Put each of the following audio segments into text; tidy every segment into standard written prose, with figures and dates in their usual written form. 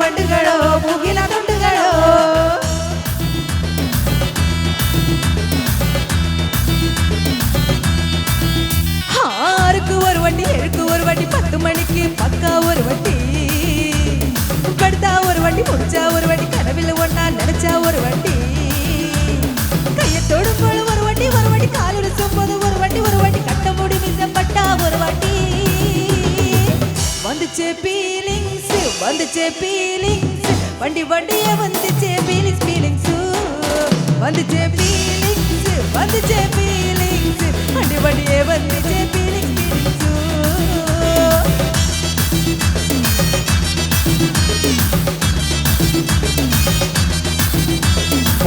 വണ്ടുകളോ മൂകില തൊണ്ടുകളോ ஆறுக்கு ஒரு வண்டி ஏழுக்கு ஒரு வண்டி 10 மணிக்கு பக்கா ஒரு வண்டி படுத்தா ஒரு வண்டி முடிச்சா ஒரு வண்டி கனவில் ஒன்னா நினைச்சா ஒரு வண்டி கையை தொடும்போது ஒரு வண்டி காலுட சும்போது ஒரு வண்டி கட்ட முடி மிசப்பட்டா ஒரு வண்டி வந்துச்சே பீலிங்ஸ் வண்டி வண்டியே வந்துச்சே பீலிங்ஸ் வந்துச்சே பீலிங்ஸ் வண்டி வண்டியே வந்துச்சே பீலிங்ஸ்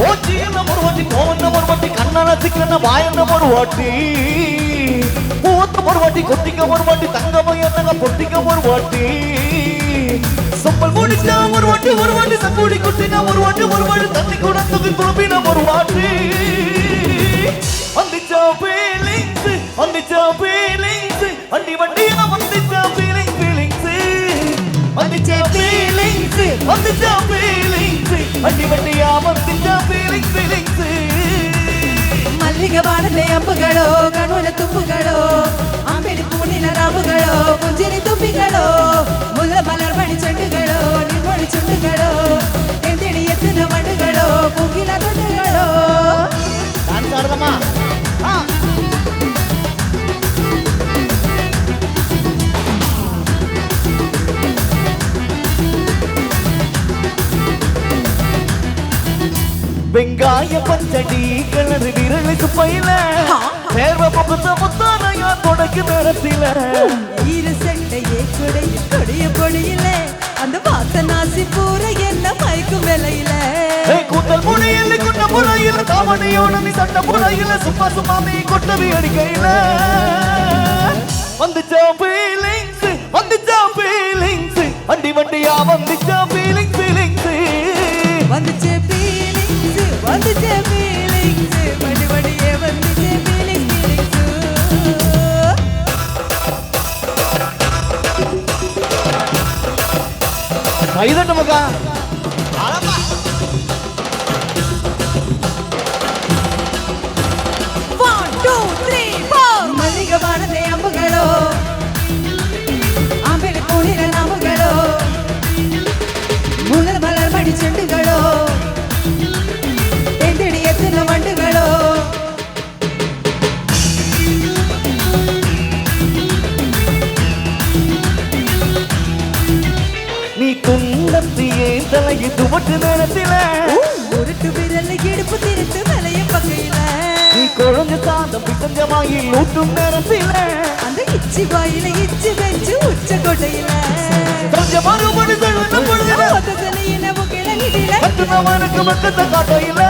ஓச்சியன ஒரு வாட்டி கோவன ஒரு வாட்டி கண்ணால சிக்கன வாயன ஒரு வாட்டி பூத்த ஒரு வாட்டி கொட்டிக்க ஒரு வாட்டி தங்கமயனங்க பொட்டிக்க ஒரு வாட்டி சம்பல் முடிச்சா ஒரு வாட்டி சங்குடி கொட்டினா ஒரு வாட்டி தண்ணி கூட தூக்கி துளபின ஒரு வாட்டி வந்துச்சா ஃபீலிங்ஸ் வண்டி வண்டியா வந்துச்சா ஃபீலிங்ஸ் வந்துச்சா ஃபீலிங்ஸ் வண்டி வண்டியா வந்துச்சா ஃபீலிங்ஸ் மல்லிகை வானலே அம்புகளோ கண்ணுல தும்புகளோ ஆம்பெடி பூனில ராவுகளோ புஞ்சிரி தும்பிகளோ முல்ல மலர் மணி செண்டுகளோ நிர்மொழி சுண்டுகளோ எந்திடி எத்தனை வண்டுகளோ மூங்கில தொண்டுகளோ டான்ஸ் ஆடுறமா வெங்காய பச்சடி கலர் விரலுக்கு பையில சேர்வ பக்கத்த முத்தானையா தொடக்கு நேரத்தில இரு சட்டையே கொடிய பொடியில அந்த வாசனாசி பூர என்ன மயக்கும் விலையில கூந்தல் முனையில் கொண்ட முறையில தாமனையோட நீ சட்ட முறையில சும்மா நீ கொட்டவி அடிக்கையில வந்துச்சா ஃபீலிங்ஸ் வண்டி வண்டியா வந்துச்சா ஃபீலிங்ஸ் வந்துச்சே ஃபீலிங்ஸ் வண்டி வண்டியே வந்துச்சே ஃபீலிங்ஸ் கைதட்ட மகா மல்லிகை வானலே அம்புகளோ ஆம்பெடி பூனில நாவுகளோ முல்ல மலர் மணி செண்டுகளோ எந்திடி எத்தனை வண்டுகளோ நீ துண்டத்தியே தலையை துவட்டு நேரத்தில உருட்டு விரல் இடுப்பு திருத்து விலைய பக்கையில நீ குழந்தை சாதம் பிசஞ்சமாகி ஊட்டும் நேரத்தில அந்த இச்சி வாயில இச்சி வெச்சு உச்ச கொட்டையில கொஞ்சம் மறுபடி சொல்லுன பொழுதுல ஒத்தலையில முகில நிதில கட்டுனவனுக்கு மக்கத்த காட்டையில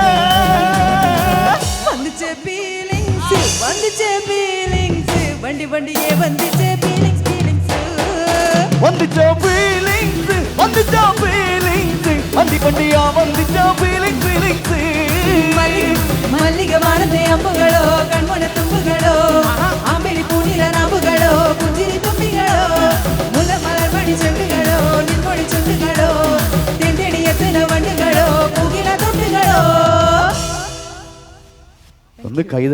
வந்துச்சே ஃபீலிங்ஸ் வண்டி வண்டியே வந்துச்சே ஃபீலிங்ஸ் வந்துச்சா ஃபீலிங்ஸ் வண்டி வண்டியா வந்துச்சா ஃபீலிங்ஸ் மல்லிகை வானலே அம்புகளோ கண்முன தும்புகளோ ஆம்பெடி பூனில நாவுகளோ புஞ்சிரி தும்பிகளோ முல்ல மலர் மணி செண்டுகளோ நிர்மொழி சுண்டுகளோ தெந்தெடி எத்தனை வண்டுகளோ மூகில தொண்டுகளோ வந்து கைத